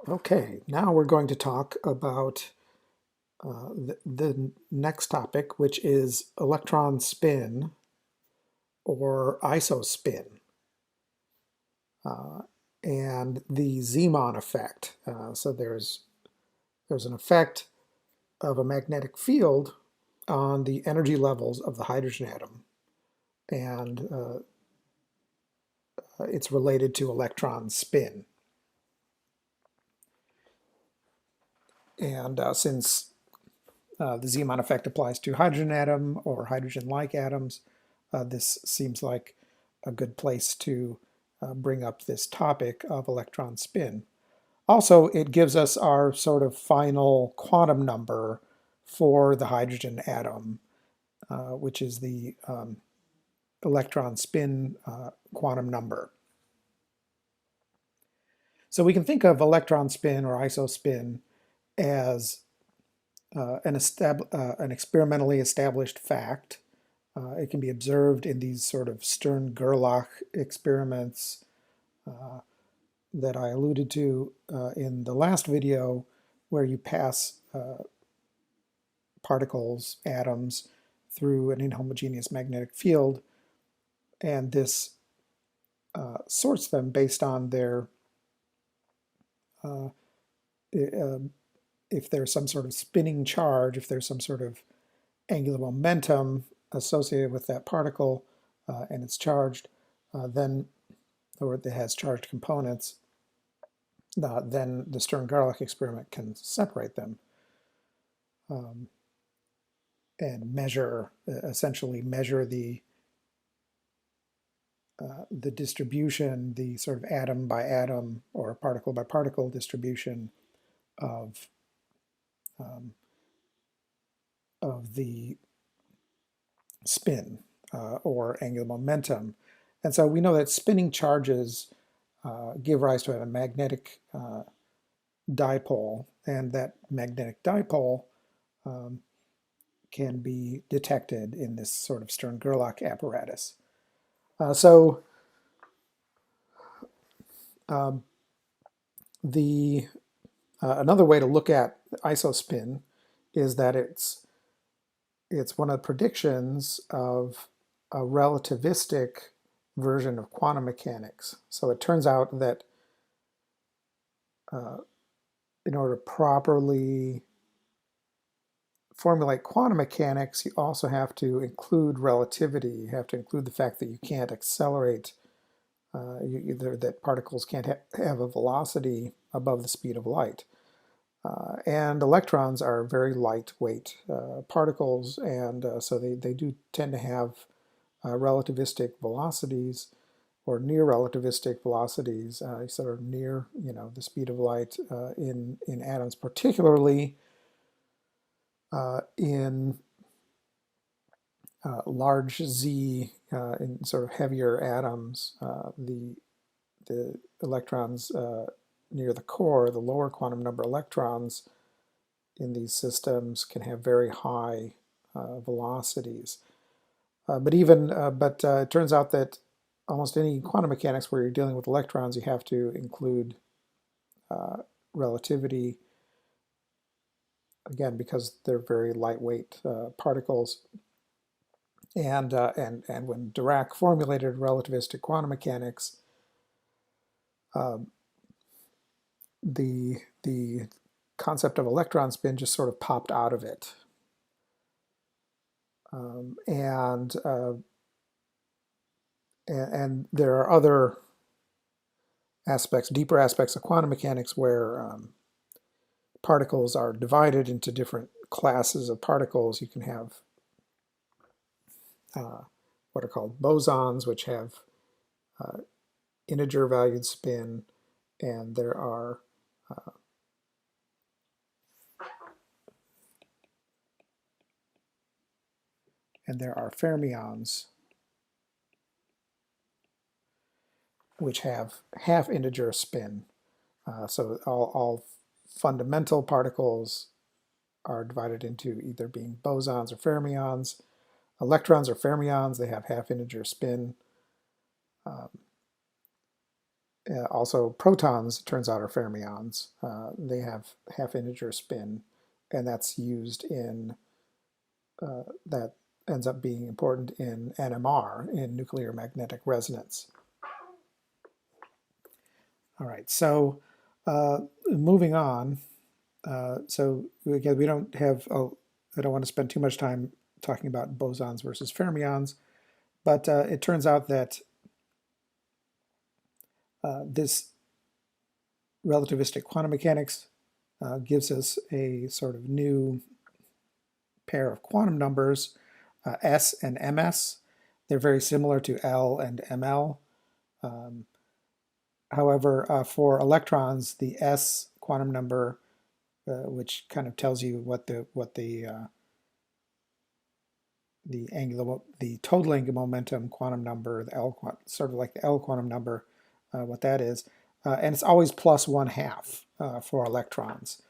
Okay, now we're going to talk about the next topic, which is electron spin or isospin, uh, and the Zeeman effect. So there's an effect of a magnetic field on the energy levels of the hydrogen atom, and it's related to electron spin. And since the Zeeman effect applies to hydrogen atom or hydrogen-like atoms, this seems like a good place to bring up this topic of electron spin. Also, it gives us our sort of final quantum number for the hydrogen atom, which is the electron spin quantum number. So we can think of electron spin or isospin as an experimentally established fact. It can be observed in these sort of Stern-Gerlach experiments that I alluded to in the last video, where you pass particles, atoms, through an inhomogeneous magnetic field, and this sorts them based on their if there's some sort of spinning charge, if there's some sort of angular momentum associated with that particle and it's charged, then, or it has charged components, then the Stern-Gerlach experiment can separate them and measure, essentially measure the distribution, the sort of atom by atom or particle by particle distribution of the spin or angular momentum. And so we know that spinning charges give rise to a magnetic dipole, and that magnetic dipole can be detected in this sort of Stern-Gerlach apparatus. So the another way to look at isospin is that it's one of the predictions of a relativistic version of quantum mechanics. So it turns out that in order to properly formulate quantum mechanics, you also have to include relativity. You have to include the fact that you can't accelerate, either that particles can't have a velocity above the speed of light. And electrons are very lightweight particles, and so they do tend to have relativistic velocities or near relativistic velocities, sort of near, the speed of light in atoms, particularly in large Z, in sort of heavier atoms. The electrons near the core, the lower quantum number electrons in these systems can have very high velocities. But it turns out that almost any quantum mechanics where you're dealing with electrons, you have to include relativity, again, because they're very lightweight particles. And when Dirac formulated relativistic quantum mechanics, the concept of electron spin just sort of popped out of it. And there are other aspects, deeper aspects of quantum mechanics where particles are divided into different classes of particles. You can have what are called bosons, which have integer valued spin, and there are fermions, which have half integer spin. So all fundamental particles are divided into either being bosons or fermions. Electrons are fermions, they have half integer spin. Also, protons, it turns out, are fermions. They have half-integer spin, and that's used in, that ends up being important in NMR, in nuclear magnetic resonance. All right, so moving on. So again, we don't have, I don't want to spend too much time talking about bosons versus fermions, but it turns out that this relativistic quantum mechanics gives us a sort of new pair of quantum numbers, S and ms. They're very similar to L and ml. However, for electrons, the S quantum number, which kind of tells you what the total angular momentum quantum number, the L, sort of like the L quantum number, what that is, and it's always plus 1/2 for electrons.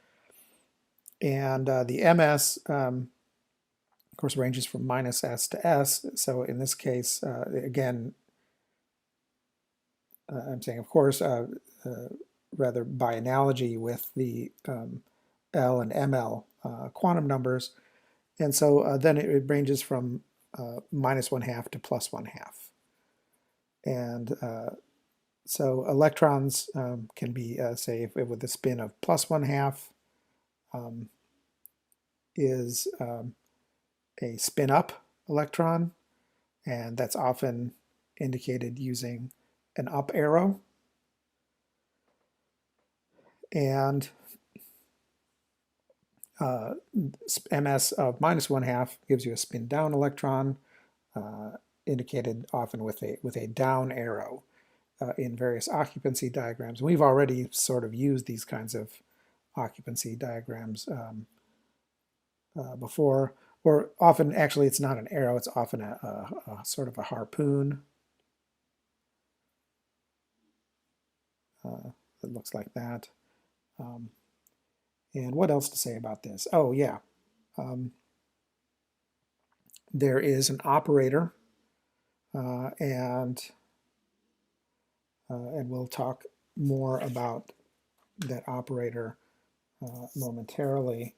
And the ms, of course, ranges from -s to s. So in this case, again, I'm saying, of course, rather by analogy with the L and ml quantum numbers. And so then it ranges from -1/2 to plus 1/2. And so electrons can be, say, with a spin of plus 1/2 is a spin up electron, and that's often indicated using an up arrow. And ms of -1/2 gives you a spin down electron, indicated often with a down arrow in various occupancy diagrams. We've already sort of used these kinds of occupancy diagrams before, or often actually it's not an arrow, it's often a sort of a harpoon. It looks like that. And what else to say about this? Oh yeah, there is an operator, and we'll talk more about that operator momentarily.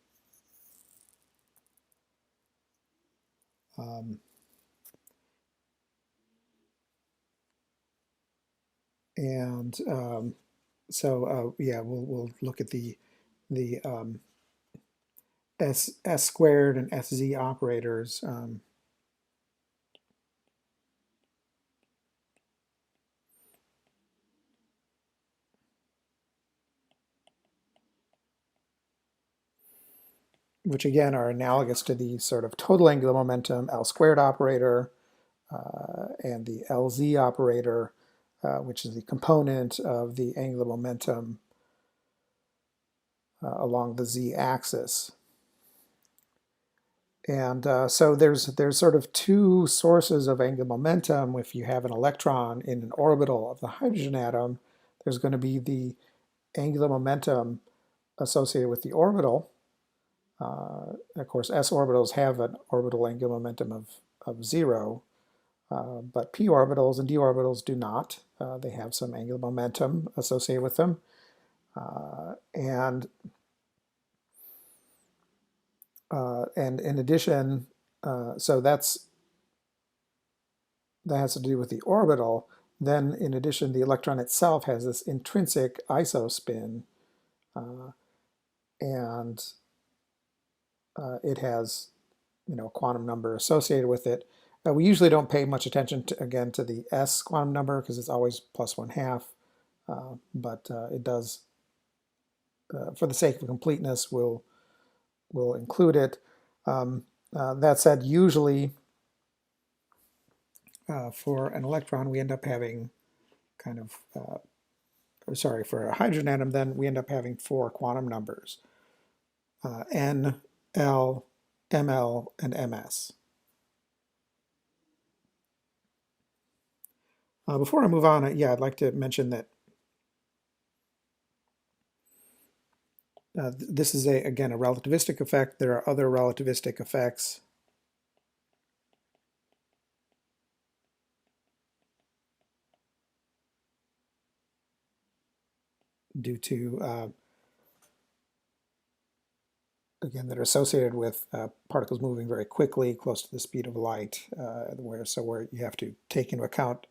So yeah, we'll look at the S squared and SZ operators. Which again are analogous to the sort of total angular momentum L squared operator and the LZ operator, which is the component of the angular momentum along the z-axis. And so there's sort of two sources of angular momentum. If you have an electron in an orbital of the hydrogen atom, there's going to be the angular momentum associated with the orbital. Of course, s orbitals have an orbital angular momentum of 0, but p orbitals and d orbitals do not. They have some angular momentum associated with them. And in addition, so that has to do with the orbital. Then in addition, the electron itself has this intrinsic isospin, and it has, a quantum number associated with it. We usually don't pay much attention to, again, to the S quantum number because it's always plus 1/2, but it does, for the sake of completeness, we'll include it. That said, usually for an electron, we end up having kind of, sorry, for a hydrogen atom, then we end up having 4 quantum numbers, N, L, ML, and MS. Before I move on, yeah, I'd like to mention that this is, again, a relativistic effect. There are other relativistic effects. due to again, that are associated with particles moving very quickly, close to the speed of light, where you have to take into account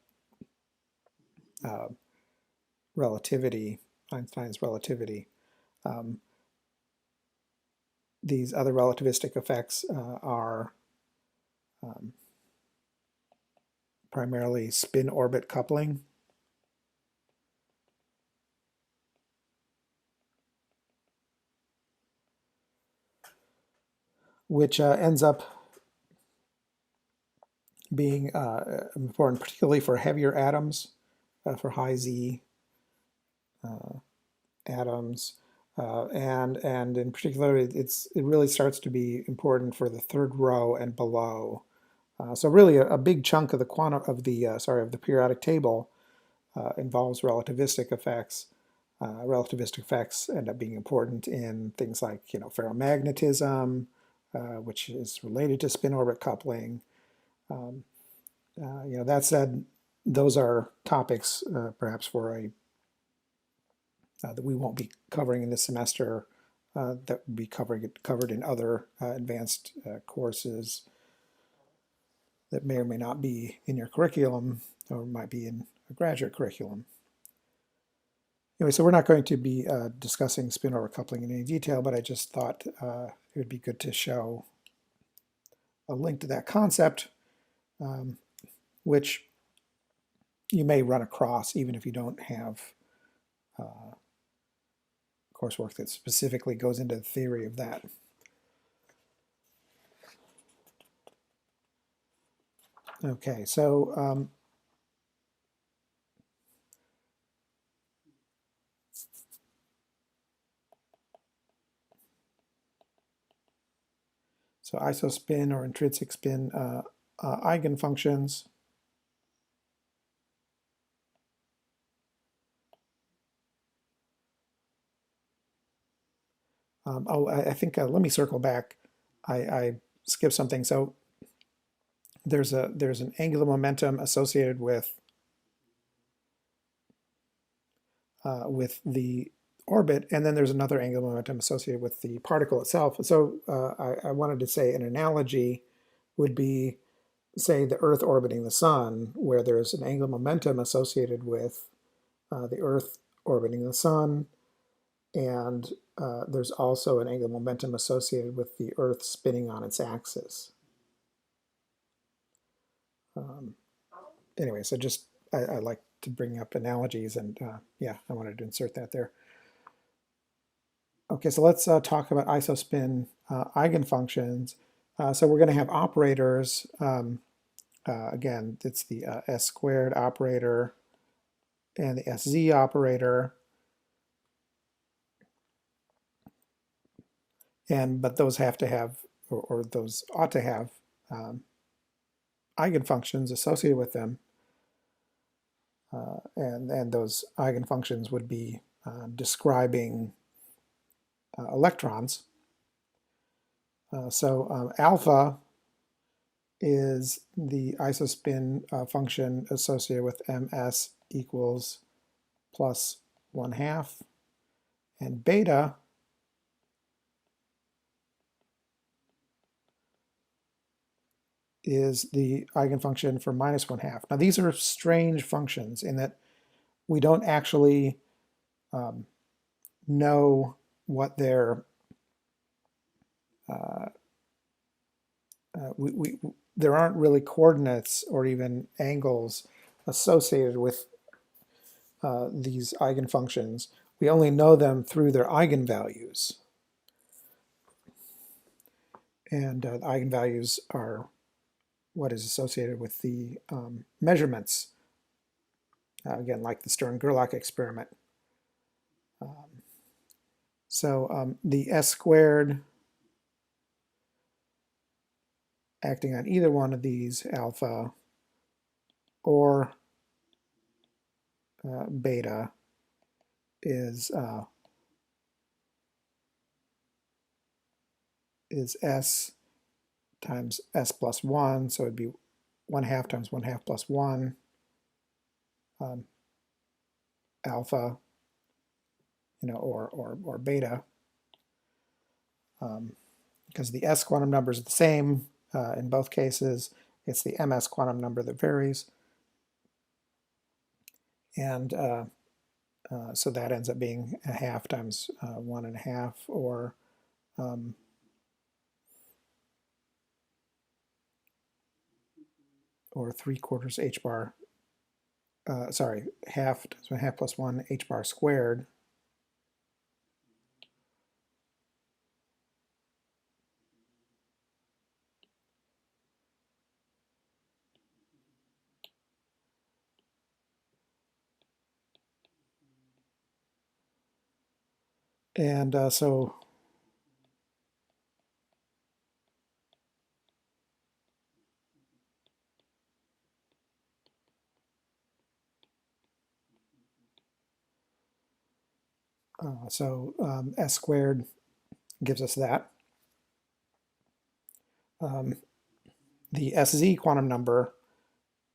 relativity, Einstein's relativity. These other relativistic effects are primarily spin-orbit coupling, which ends up being important, particularly for heavier atoms, for high Z atoms, and in particular, it really starts to be important for the third row and below. So really, a big chunk of the of the periodic table involves relativistic effects. Relativistic effects end up being important in things like ferromagnetism, which is related to spin-orbit coupling. That said, those are topics perhaps for that we won't be covering in this semester. That will be covered in other advanced courses that may or may not be in your curriculum or might be in a graduate curriculum. Anyway, so we're not going to be discussing spin-orbit coupling in any detail, but I just thought it would be good to show a link to that concept, which you may run across even if you don't have coursework that specifically goes into the theory of that. Okay, so isospin or intrinsic spin eigenfunctions. I think let me circle back. I skipped something. So there's an angular momentum associated with the orbit, and then there's another angular momentum associated with the particle itself. So I wanted to say an analogy would be, say, the Earth orbiting the Sun, where there's an angular momentum associated with the Earth orbiting the Sun, and there's also an angular momentum associated with the Earth spinning on its axis. Anyway, so just I like to bring up analogies, and yeah, I wanted to insert that there. Okay, so let's talk about isospin eigenfunctions. So we're going to have operators. Again, it's the S squared operator and the SZ operator. But those have to have, or those ought to have, eigenfunctions associated with them. And those eigenfunctions would be describing electrons. So alpha is the isospin function associated with ms equals plus 1/2, and beta is the eigenfunction for minus 1/2. Now these are strange functions in that we don't actually know what their there aren't really coordinates or even angles associated with these eigenfunctions. We only know them through their eigenvalues. And the eigenvalues are what is associated with the measurements, again, like the Stern-Gerlach experiment. So the S squared acting on either one of these, alpha or beta, is S times S plus 1, so it'd be 1/2 times 1/2 plus 1 alpha, or beta, because the S quantum number is the same in both cases. It's the ms quantum number that varies, and so that ends up being a half times 1.5, or or 3/4 h bar. Sorry, half times 1/2 plus 1 h bar squared. And so S squared gives us that. The SZ quantum number,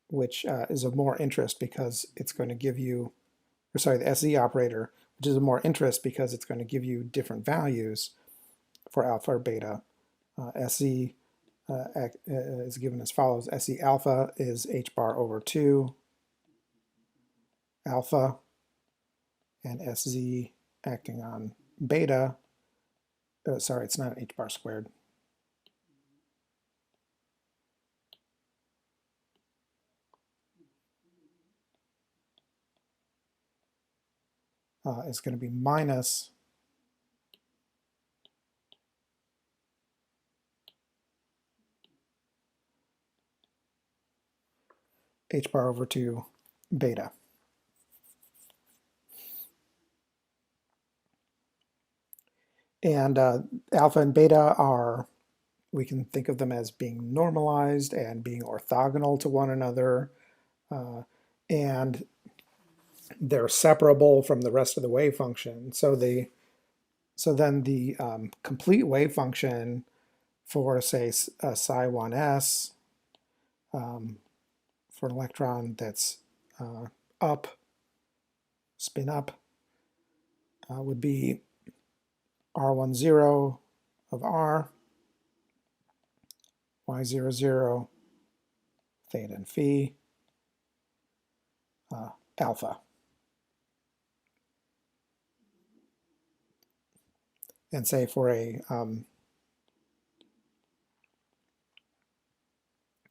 which is of more interest because it's going to give you, or sorry, the SZ operator, which is of more interest because it's going to give you different values for alpha or beta. SZ is given as follows. SZ alpha is h bar over 2 alpha, and SZ acting on beta, sorry, it's not h bar squared. Is going to be minus h bar over 2 beta. And alpha and beta are, we can think of them as being normalized and being orthogonal to one another. And they're separable from the rest of the wave function. So then the complete wave function for, say, psi1s for an electron that's up, spin up, would be R10 of R, Y00, theta and phi, alpha. And say for a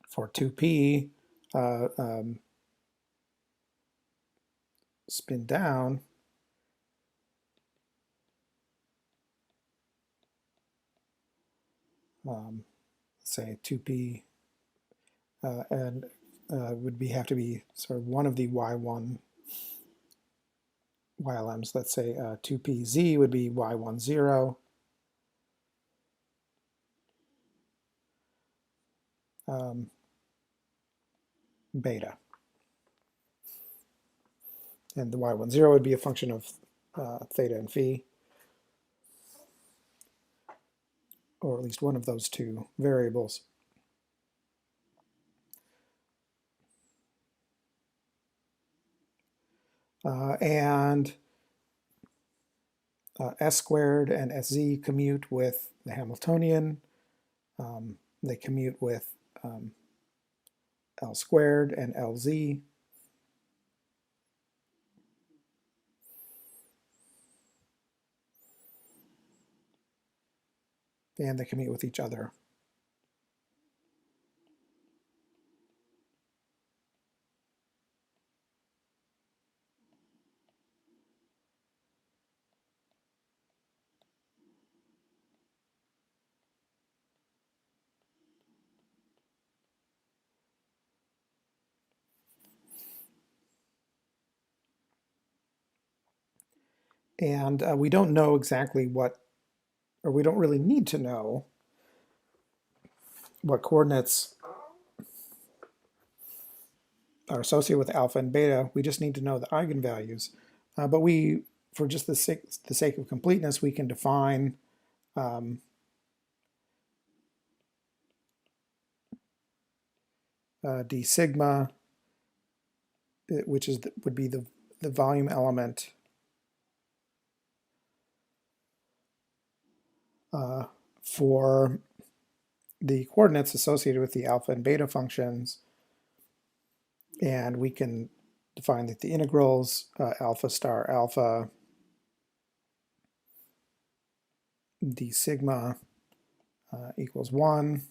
for 2p spin down, say 2p, and would have to be sort of one of the y1 YLMs. Let's say 2pz would be y10, beta. And the y10 would be a function of theta and phi, or at least one of those two variables. And S squared and SZ commute with the Hamiltonian. They commute with L squared and LZ. And they commute with each other. And we don't know exactly what, or we don't really need to know what coordinates are associated with alpha and beta. We just need to know the eigenvalues. But we, for just the sake of completeness, we can define d sigma, which is would be the volume element for the coordinates associated with the alpha and beta functions, and we can define that the integrals alpha star alpha d sigma equals 1,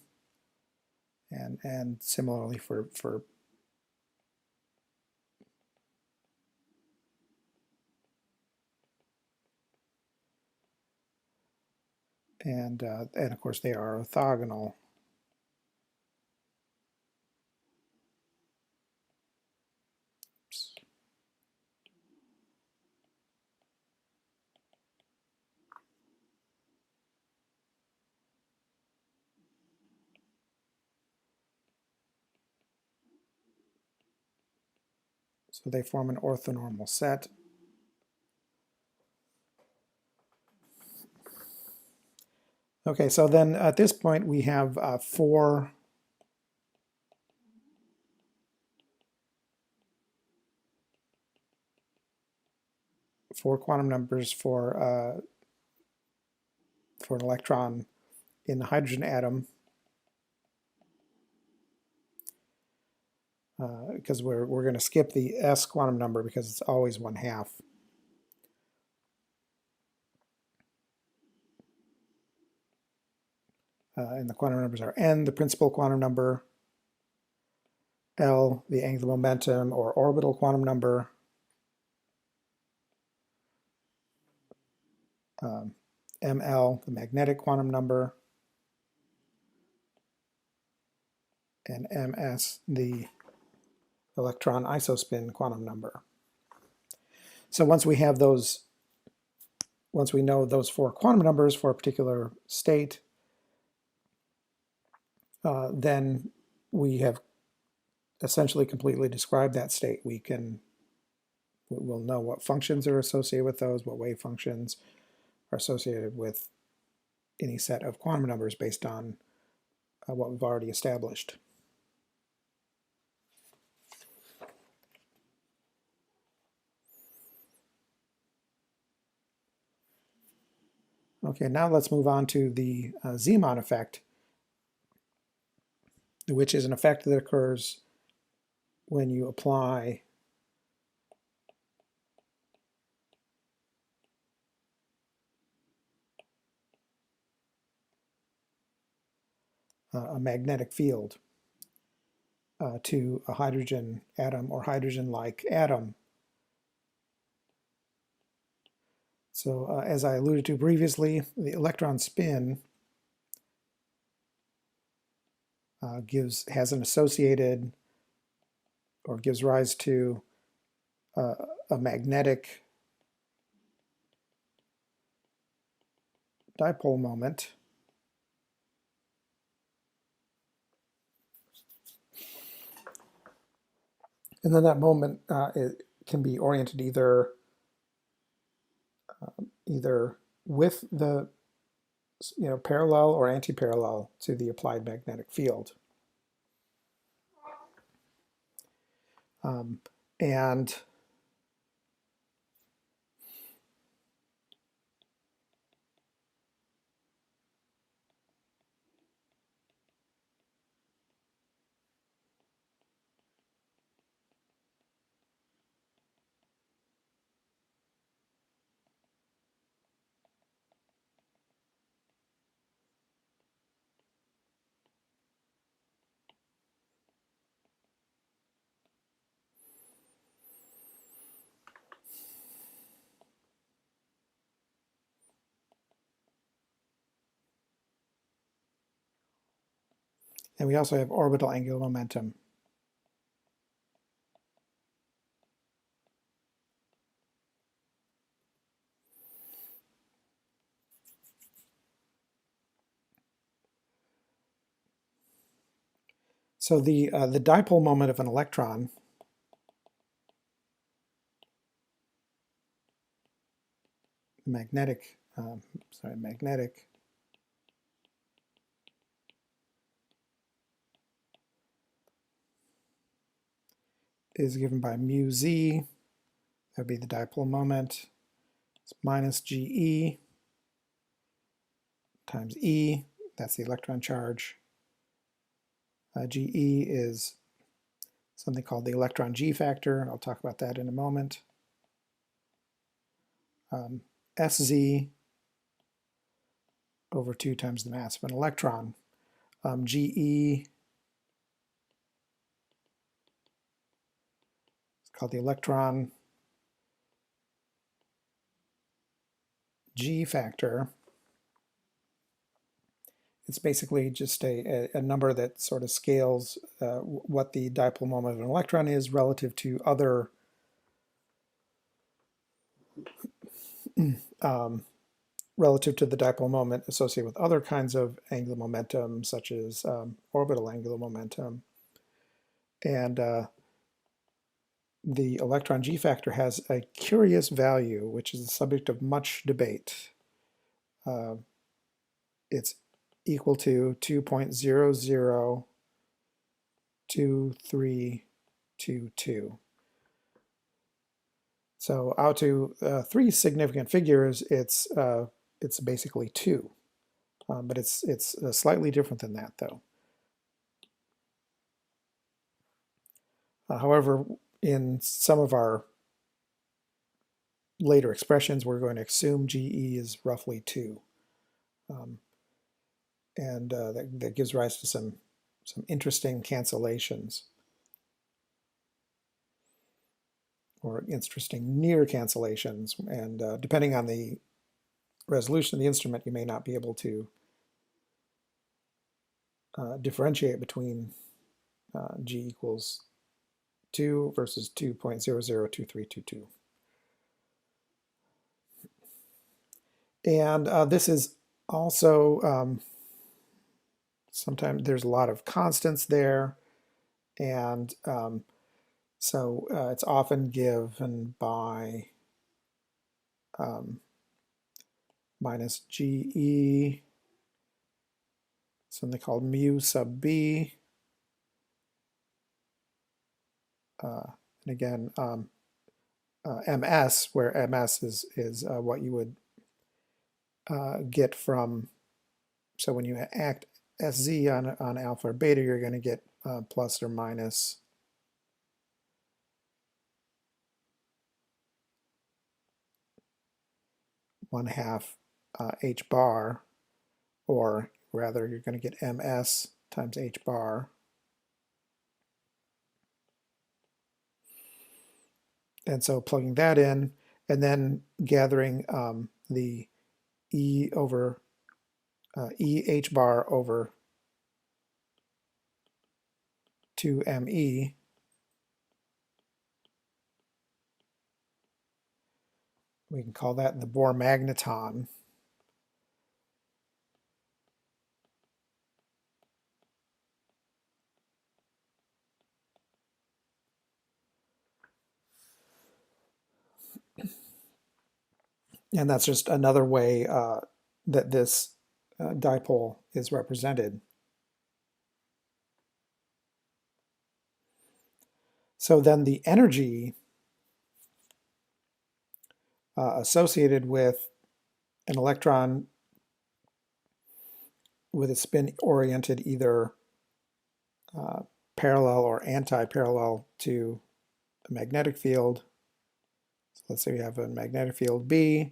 and similarly for and of course they are orthogonal. So they form an orthonormal set. Okay, so then at this point we have four quantum numbers for an electron in the hydrogen atom, because we're going to skip the s quantum number because it's always 1/2. And the quantum numbers are n, the principal quantum number, L, the angular momentum or orbital quantum number, ML, the magnetic quantum number, and MS, the electron isospin quantum number. So once we have those, once we know those four quantum numbers for a particular state, then we have essentially completely described that state. We'll know what functions are associated with those, what wave functions are associated with any set of quantum numbers based on what we've already established. Okay, now let's move on to the Zeeman effect, which is an effect that occurs when you apply a magnetic field to a hydrogen atom or hydrogen-like atom. So as I alluded to previously, the electron spin has an associated, or gives rise to a magnetic dipole moment. And then that moment it can be oriented either with the parallel or anti-parallel to the applied magnetic field. And we also have orbital angular momentum. So the dipole moment of an electron magnetic is given by mu z. That would be the dipole moment. It's minus GE times E, that's the electron charge. GE is something called the electron G factor. I'll talk about that in a moment. SZ over 2 times the mass of an electron. GE is called the electron G factor. It's basically just a number that sort of scales what the dipole moment of an electron is relative to other relative to the dipole moment associated with other kinds of angular momentum, such as orbital angular momentum. And the electron G factor has a curious value, which is the subject of much debate. It's equal to 2.002322. So out to 3 significant figures, it's basically 2, but it's slightly different than that, though. However, in some of our later expressions, we're going to assume GE is roughly 2. And that gives rise to some interesting cancellations, or interesting near cancellations. And depending on the resolution of the instrument, you may not be able to differentiate between G equals 2 versus 2.002322. And this is also, sometimes there's a lot of constants there, and so it's often given by minus GE, something called mu sub B. And again, MS, where MS is what you would get from, so when you act SZ on alpha or beta, you're going to get plus or minus one half h bar, or rather you're going to get ms times h bar. And so plugging that in, and then gathering the E over E h bar over 2me, we can call that the Bohr magneton. And that's just another way that this dipole is represented. So then the energy associated with an electron with a spin oriented either parallel or anti-parallel to a magnetic field. So let's say we have a magnetic field B.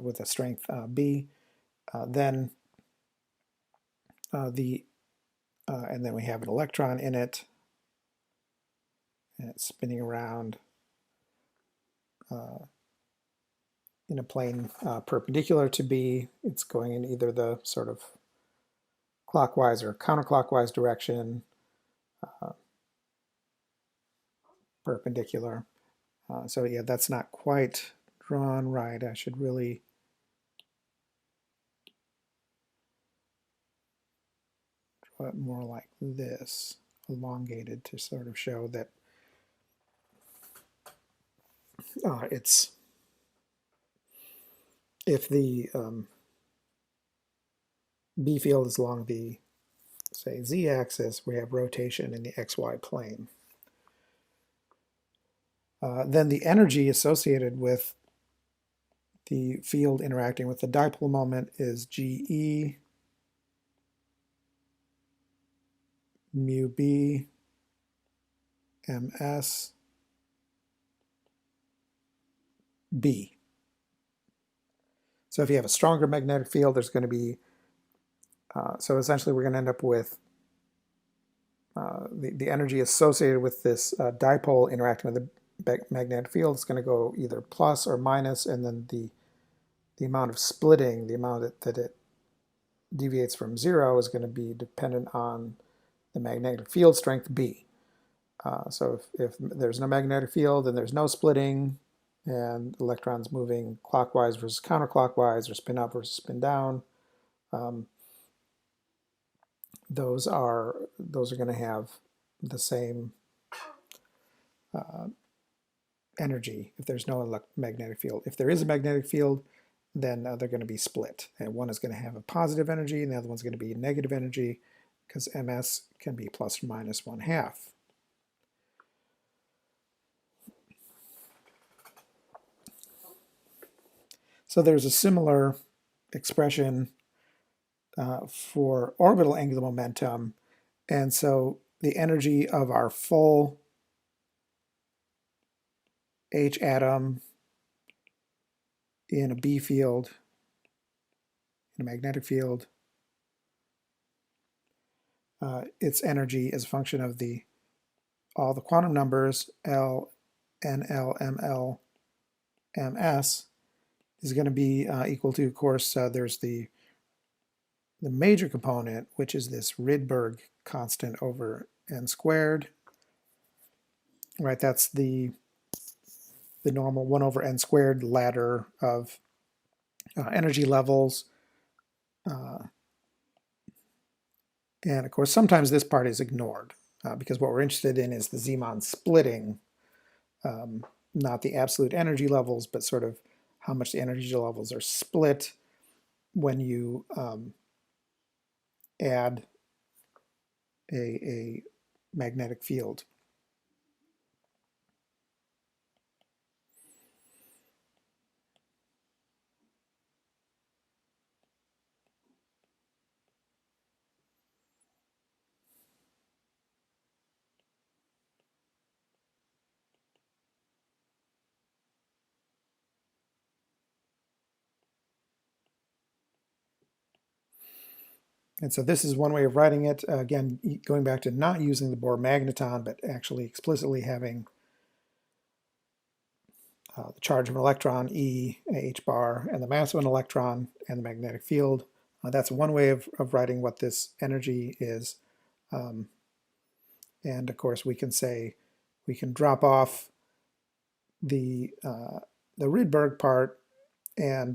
With a strength B, then and then we have an electron in it, and it's spinning around in a plane perpendicular to B. It's going in either the sort of clockwise or counterclockwise direction, perpendicular. So yeah, that's not quite drawn right. I should really draw it more like this, elongated, to sort of show that it's, if the B field is along the say, z-axis, we have rotation in the xy plane. Then the energy associated with the field interacting with the dipole moment is GE mu B ms B. So if you have a stronger magnetic field, there's going to be, so essentially we're going to end up with the energy associated with this dipole interacting with the magnetic field is going to go either plus or minus, and then the amount of splitting, the amount that it deviates from zero, is going to be dependent on the magnetic field strength B. So if there's no magnetic field, then there's no splitting, and electrons moving clockwise versus counterclockwise, or spin up versus spin down. Those are going to have the same energy if there's no magnetic field. If there is a magnetic field, then they're going to be split, and one is going to have a positive energy and the other one's going to be negative energy, because ms can be plus or minus 1/2. So there's a similar expression for orbital angular momentum, and so the energy of our full H atom in a B field, in a magnetic field, its energy as a function of all the quantum numbers L, NL, ML, MS is going to be equal to, of course, there's the major component, which is this Rydberg constant over n squared, right? That's the normal 1 over n squared ladder of energy levels. And of course, sometimes this part is ignored because what we're interested in is the Zeeman splitting, not the absolute energy levels, but sort of how much the energy levels are split when you add a magnetic field. And so this is one way of writing it. Again, going back to not using the Bohr magneton, but actually explicitly having the charge of an electron, E, H bar, and the mass of an electron, and the magnetic field. That's one way of writing what this energy is. And of course, we can say, we can drop off the Rydberg part and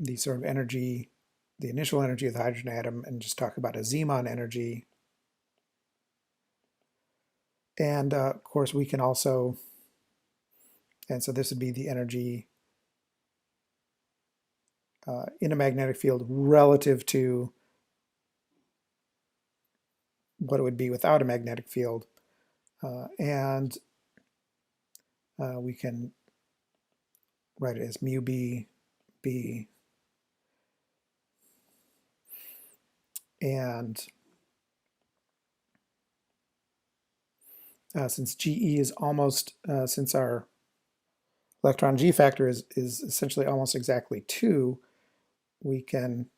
the sort of energy, the initial energy of the hydrogen atom, and just talk about a Zeeman energy. And of course, we can also, and so this would be the energy in a magnetic field relative to what it would be without a magnetic field. And we can write it as mu B, B, and since GE is almost, since our electron G factor is essentially almost exactly 2, we can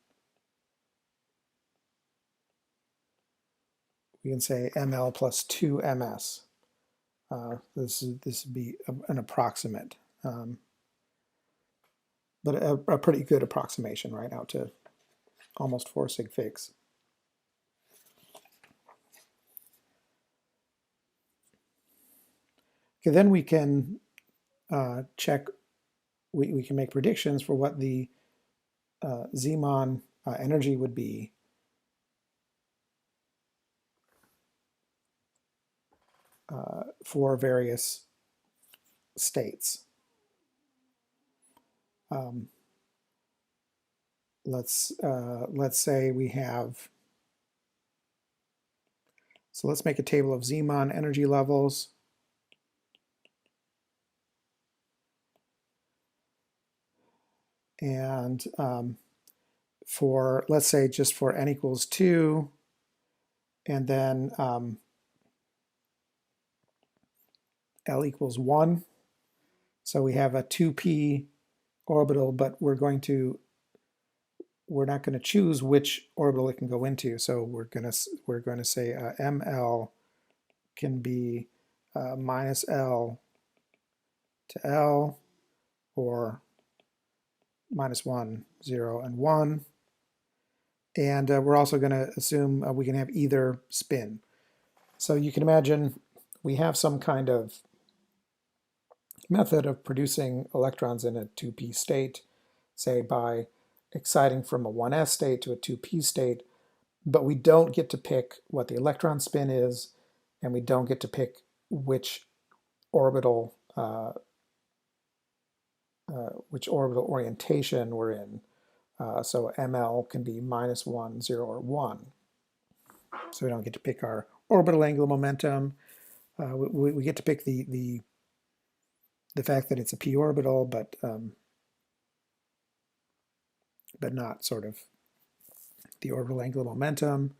say ml plus 2 ms. This would be an approximate, but a pretty good approximation, right, out to almost 4 sig figs. Okay, then we can check, we can make predictions for what the Zeeman energy would be for various states. let's say we have, so let's make a table of Zeeman energy levels. And for, let's say, just for n equals 2, and then L equals 1. So we have a 2p orbital, but we're not going to choose which orbital it can go into. So we're going to say ML can be minus L to L, or minus 1, 0, and 1. And we're also going to assume we can have either spin. So you can imagine we have some kind of method of producing electrons in a 2p state, say by exciting from a 1s state to a 2p state, but we don't get to pick what the electron spin is, and we don't get to pick which orbital orientation we're in. So ML can be minus 1, 0, or 1. So we don't get to pick our orbital angular momentum. We get to pick the fact that it's a p orbital, but not sort of the orbital angular momentum,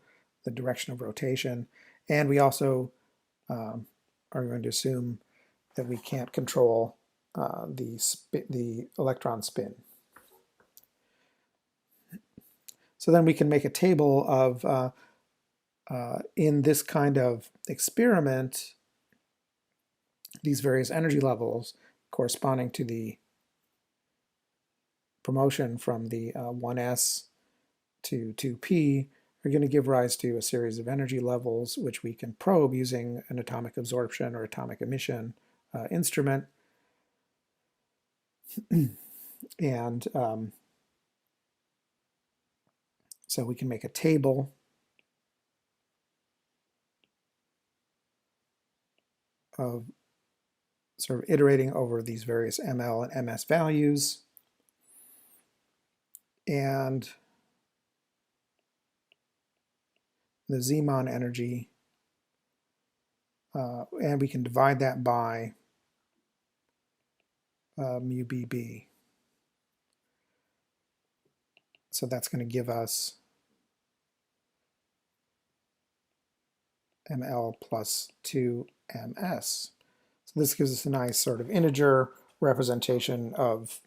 the direction of rotation, and we also are going to assume that we can't control the electron spin. So then we can make a table of, in this kind of experiment, these various energy levels corresponding to the promotion from the 1s to 2p are going to give rise to a series of energy levels which we can probe using an atomic absorption or atomic emission instrument. And so we can make a table of sort of iterating over these various ML and MS values. And the Zeeman energy, and we can divide that by mu BB. So that's going to give us ML plus 2MS. So this gives us a nice sort of integer representation of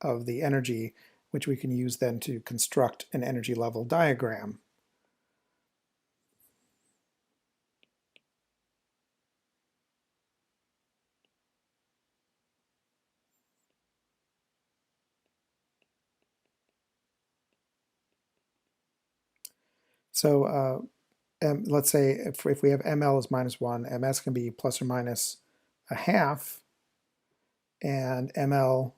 the energy, which we can use then to construct an energy level diagram. So let's say if we have ML is minus 1, MS can be plus or minus a half, and ML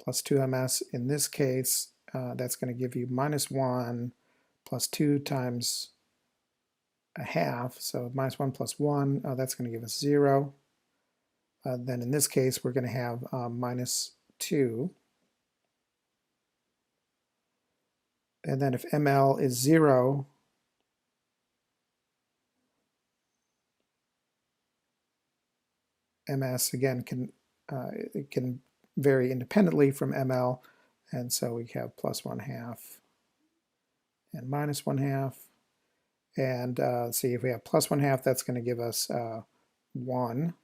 plus 2MS in this case, that's going to give you minus 1 plus 2 times a half, so minus 1 plus 1, that's going to give us 0. Then in this case, we're going to have minus 2. And then if ML is 0, MS again it can vary independently from ML, and so we have plus 1/2 and minus 1/2. And see, if we have plus 1/2, that's going to give us 1.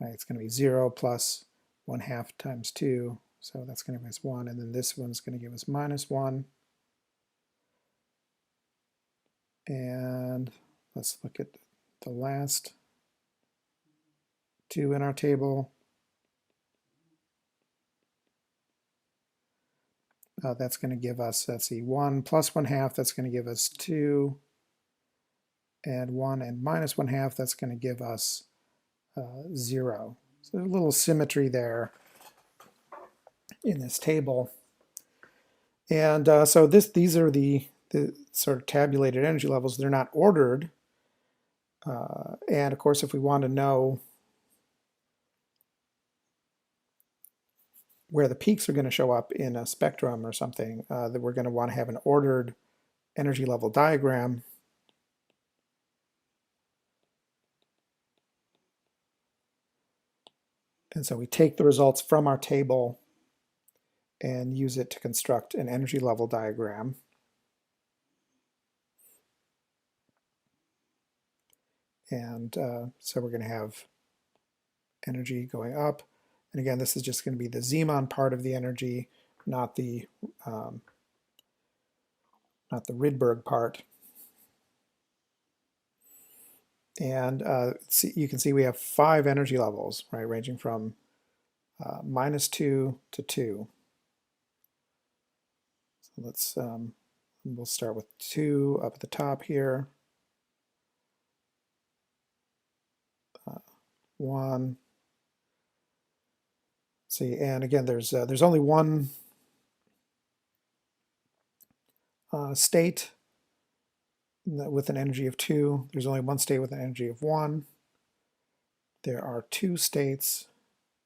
Right, it's going to be 0 plus 1/2 times 2, so that's going to give us 1, and then this one's going to give us minus 1. And let's look at the last 2 in our table. That's going to give us, let's see, 1 plus 1/2, that's going to give us 2. And 1 and minus 1/2, that's going to give us 0. So there's a little symmetry there in this table. And so these are the sort of tabulated energy levels. They're not ordered. And of course, if we want to know where the peaks are going to show up in a spectrum or something, that we're going to want to have an ordered energy level diagram. And so we take the results from our table and use it to construct an energy level diagram. And so we're going to have energy going up. And again, this is just going to be the Zeeman part of the energy, not the Rydberg part. And you can see we have 5 energy levels, right, ranging from -2 to 2. So we'll start with 2 up at the top here. 1. See, and again, there's only one state with an energy of 2. There's only one state with an energy of 1. There are 2 states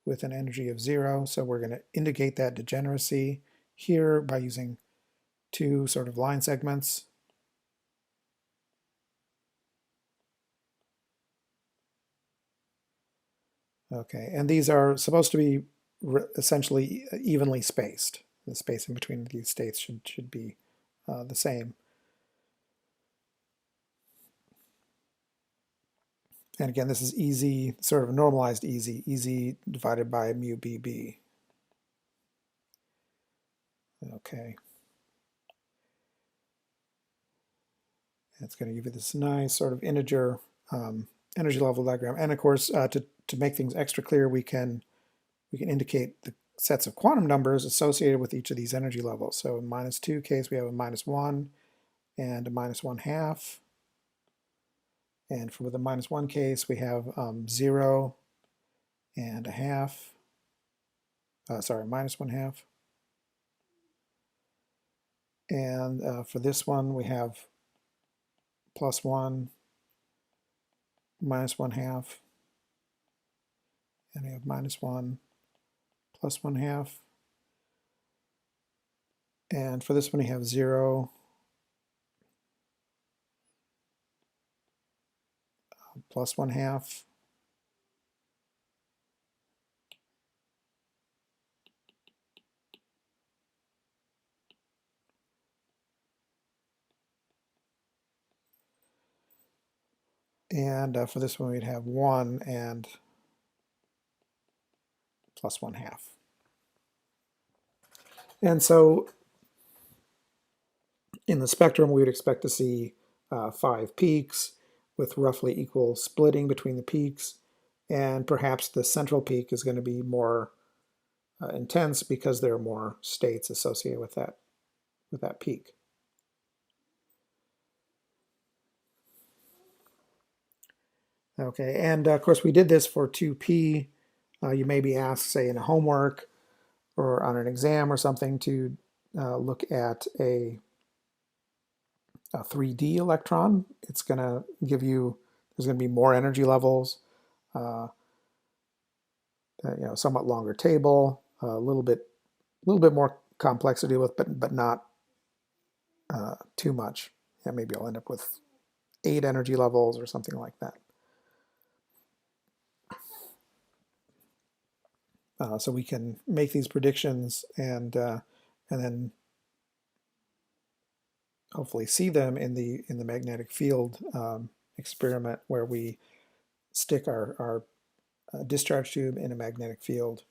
with an energy of 0, so we're going to indicate that degeneracy here by using 2 sort of line segments. Okay, and these are supposed to be essentially evenly spaced. The space in between these states should be the same. And again, this is easy, sort of normalized easy divided by mu BB. Okay. It's going to give you this nice sort of integer energy level diagram. And of course, to make things extra clear, we can indicate the sets of quantum numbers associated with each of these energy levels. So in -2 case, we have a -1 and a -1/2. And for the -1 case, we have 0 and a half. Sorry, -1/2. And for this one, we have +1, -1/2, and we have -1, +1/2. And for this one, we have 0, +1/2. And for this one, we'd have 1 and +1/2. And so in the spectrum, we would expect to see 5 peaks with roughly equal splitting between the peaks. And perhaps the central peak is going to be more intense because there are more states associated with that peak. Okay, and of course we did this for 2p. You may be asked, say in a homework or on an exam or something, to look at a 3D electron. It's going to give you, there's going to be more energy levels, somewhat longer table, a little bit more complex to deal with, but not too much. Yeah, maybe I'll end up with 8 energy levels or something like that. So we can make these predictions and then hopefully see them in the magnetic field experiment, where we stick our discharge tube in a magnetic field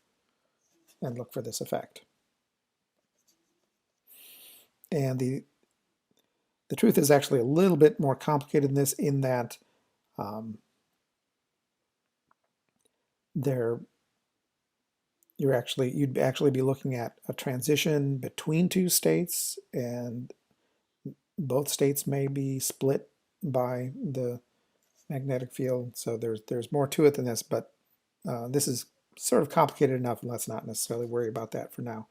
and look for this effect. And the truth is actually a little bit more complicated than this, in that you'd actually be looking at a transition between 2 states, and both states may be split by the magnetic field. So there's more to it than this, but this is sort of complicated enough, and let's not necessarily worry about that for now.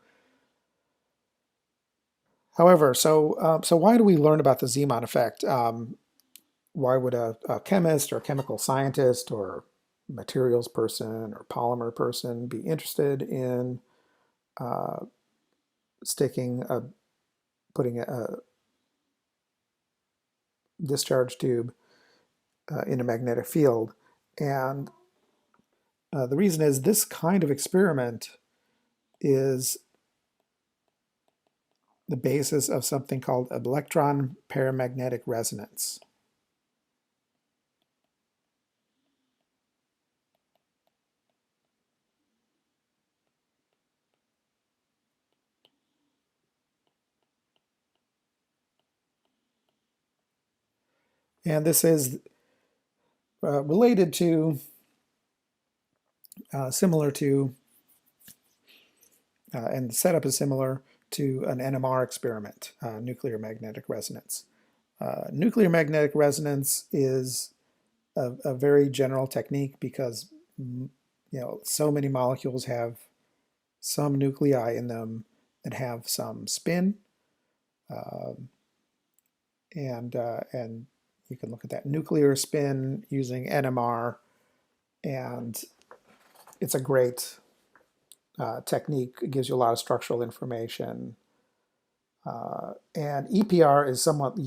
However, so why do we learn about the Zeeman effect? Why would a chemist or a chemical scientist or materials person or polymer person be interested in putting a discharge tube in a magnetic field. And the reason is this kind of experiment is the basis of something called electron paramagnetic resonance. And this is related to, similar to, and the setup is similar to an NMR experiment, nuclear magnetic resonance. Nuclear magnetic resonance is a very general technique because so many molecules have some nuclei in them that have some spin, and you can look at that nuclear spin using NMR, and it's a great technique. It gives you a lot of structural information. And EPR is somewhat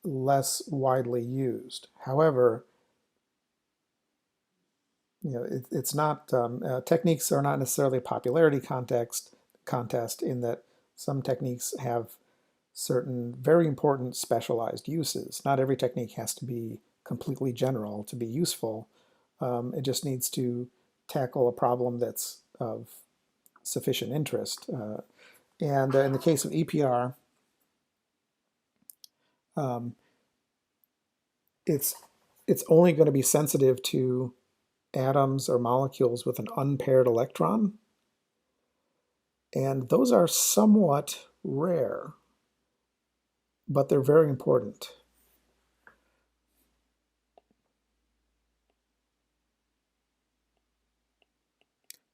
less widely used. However, it's not techniques are not necessarily a popularity contest in that some techniques have certain very important specialized uses. Not every technique has to be completely general to be useful. It just needs to tackle a problem that's of sufficient interest. And in the case of EPR, it's only going to be sensitive to atoms or molecules with an unpaired electron, and those are somewhat rare, but they're very important.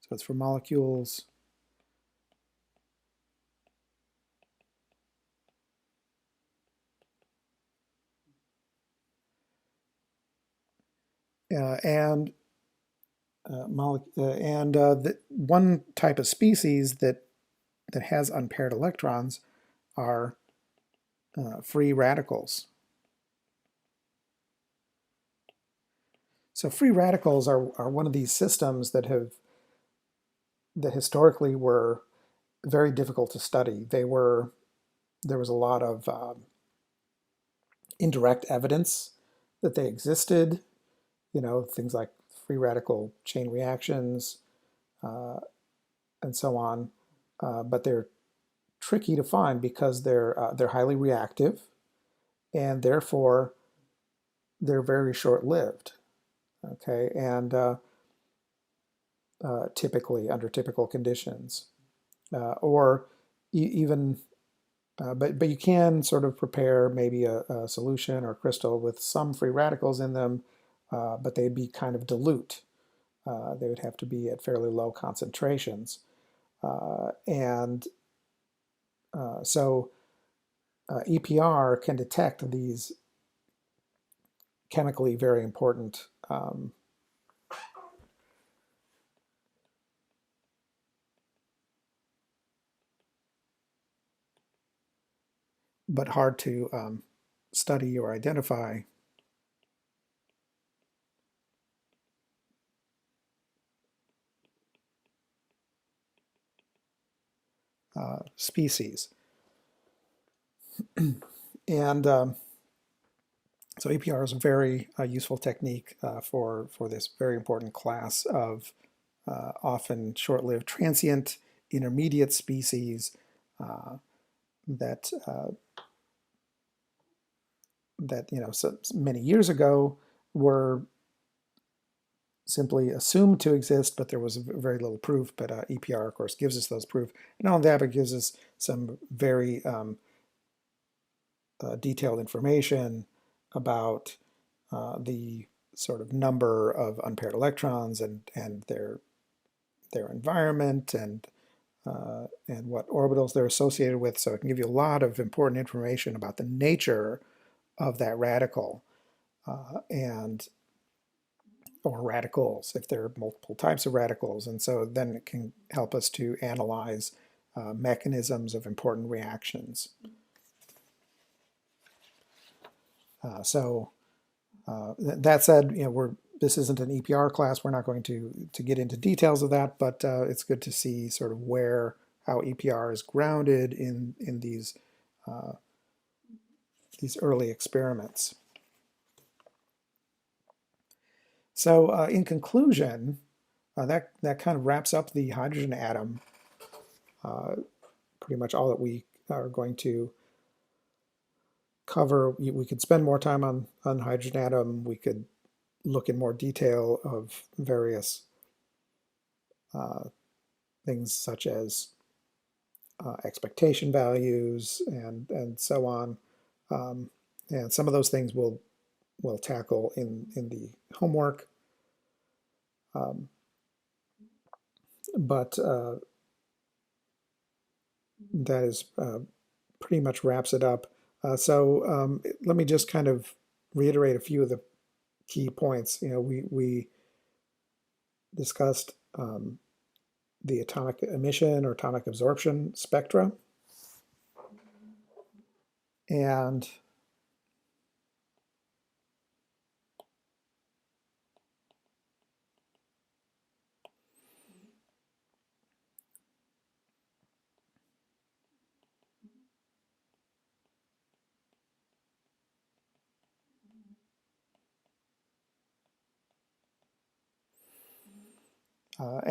So it's for molecules and the one type of species that has unpaired electrons are free radicals. So free radicals are one of these systems that historically were very difficult to study. There was a lot of indirect evidence that they existed, things like free radical chain reactions and so on, but they're tricky to find because they're highly reactive, and therefore they're very short-lived. Okay, and typically under typical conditions, or even, but you can sort of prepare maybe a solution or a crystal with some free radicals in them, but they'd be kind of dilute. They would have to be at fairly low concentrations, and so EPR can detect these chemically very important but hard to study or identify species. And so EPR is a very useful technique for this very important class of often short-lived transient intermediate species that so many years ago were simply assumed to exist, but there was very little proof. But EPR, of course, gives us those proof. And not only that, but gives us some very detailed information about the sort of number of unpaired electrons and their environment and what orbitals they're associated with. So it can give you a lot of important information about the nature of that radical. And or radicals, if there are multiple types of radicals. And so then it can help us to analyze mechanisms of important reactions. That said, this isn't an EPR class. We're not going to get into details of that, but it's good to see sort of how EPR is grounded in these early experiments. So in conclusion, that kind of wraps up the hydrogen atom. Pretty much all that we are going to cover. We could spend more time on hydrogen atom. We could look in more detail of various things such as expectation values and so on. And some of those things we'll tackle in the homework. But that is pretty much wraps it up. So let me just kind of reiterate a few of the key points. We discussed the atomic emission or atomic absorption spectra, and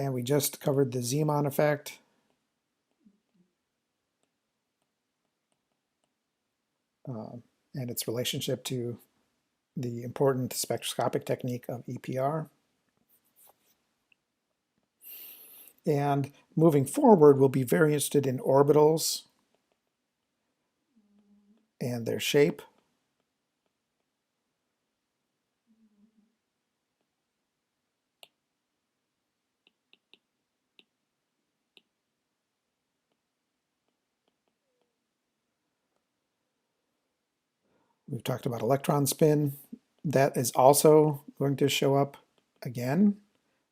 we just covered the Zeeman effect. And its relationship to the important spectroscopic technique of EPR. And moving forward, we'll be very interested in orbitals and their shape. We've talked about electron spin. That is also going to show up again.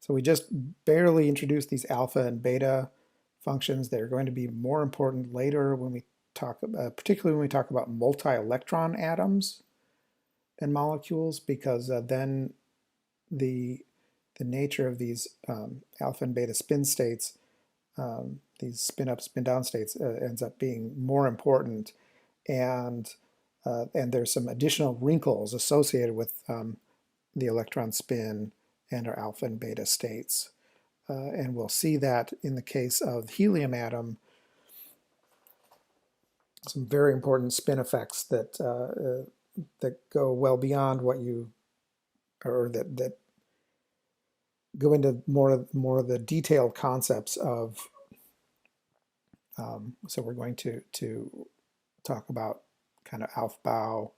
So we just barely introduced these alpha and beta functions. They're going to be more important later when we talk about, particularly when we talk about multi-electron atoms and molecules, because then the nature of these alpha and beta spin states, these spin up, spin down states, ends up being more important. And there's some additional wrinkles associated with the electron spin and our alpha and beta states. And we'll see that in the case of the helium atom, some very important spin effects that that go well beyond what you, or that go into more of the detailed concepts of. So we're going to talk about kind of Aufbau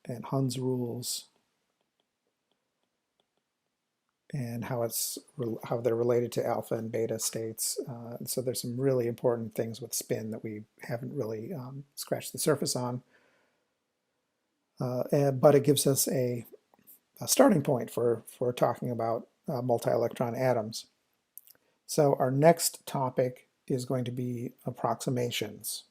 and Hund's rules, and how they're related to alpha and beta states. So there's some really important things with spin that we haven't really scratched the surface on. But it gives us a starting point for talking about multi-electron atoms. So our next topic is going to be approximations.